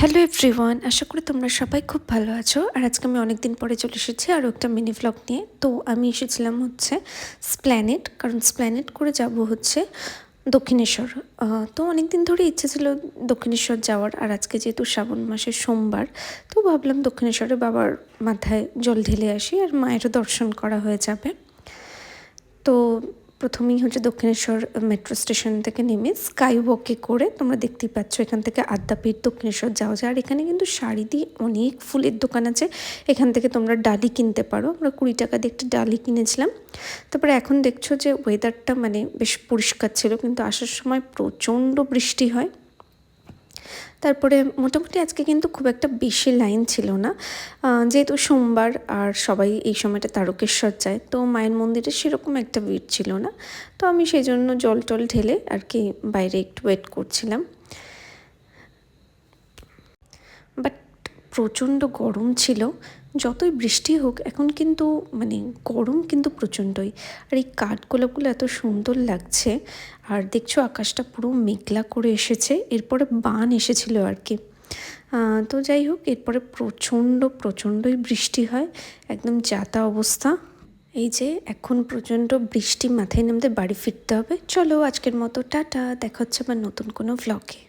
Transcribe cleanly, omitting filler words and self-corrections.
Hello everyone, আশা করি তোমরা সবাই খুব ভালো আছো। আর আজকে আমি অনেক দিন পরে চলে এসেছি আরও একটা মিনি ভ্লগ নিয়ে। তো আমি এসেছিলাম হচ্ছে স্প্ল্যানেড, কারণ স্প্ল্যানেড করে যাব হচ্ছে দক্ষিণেশ্বর। তো অনেক দিন ধরে ইচ্ছে ছিল দক্ষিণেশ্বর যাওয়ার, আর আজকে যেহেতু শ্রাবণ মাসের সোমবার, তো ভাবলাম দক্ষিণেশ্বরে বাবার মাথায় জল ঢেলে আসি আর মায়েরও দর্শন করা হয়ে যাবে। তো প্রথমেই হচ্ছে দক্ষিণেশ্বর মেট্রো স্টেশন থেকে নেমে স্কাই ওয়াকে করে তোমরা দেখতেই পাচ্ছ এখান থেকে আদ্যাপীঠ দক্ষিণেশ্বর যাওয়া যায়। আর এখানে কিন্তু শাড়ি দিয়ে অনেক ফুলের দোকান আছে, এখান থেকে তোমরা ডালি কিনতে পারো। আমরা 20 টাকা দিয়ে একটা ডালি কিনেছিলাম। তারপরে এখন দেখছো যে ওয়েদারটা মানে বেশ পরিষ্কার ছিল, কিন্তু আসার সময় প্রচণ্ড বৃষ্টি হয়। তারপরে মোটামুটি আজকে কিন্তু খুব একটা বেশি লাইন ছিল না, যেহেতু সোমবার আর সবাই এই সময়টা তারকেশ্বর যায়, তো মায়ের মন্দিরে সেরকম একটা ভিড় ছিল না। তো আমি সেই জন্য জল টল ঢেলে আর কি বাইরে একটু ওয়েট করছিলাম। বাট প্রচণ্ড গরম ছিল। যতই বৃষ্টি হোক এখন কিন্তু মানে গরম কিন্তু প্রচণ্ডই। আর এই কাঠগোলাপগুলো এত সুন্দর লাগছে। আর দেখছো আকাশটা পুরো মেঘলা করে এসেছে, এরপরে বান এসেছিল আর কি। তো যাই হোক, এরপরে প্রচণ্ডই বৃষ্টি হয়, একদম যাতা অবস্থা। এই যে এখন প্রচণ্ড বৃষ্টি মাথায় নামতে বাড়ি ফিরতে হবে। চলো আজকের মতো টাটা, দেখা হচ্ছে আবার নতুন কোনো ভ্লগে।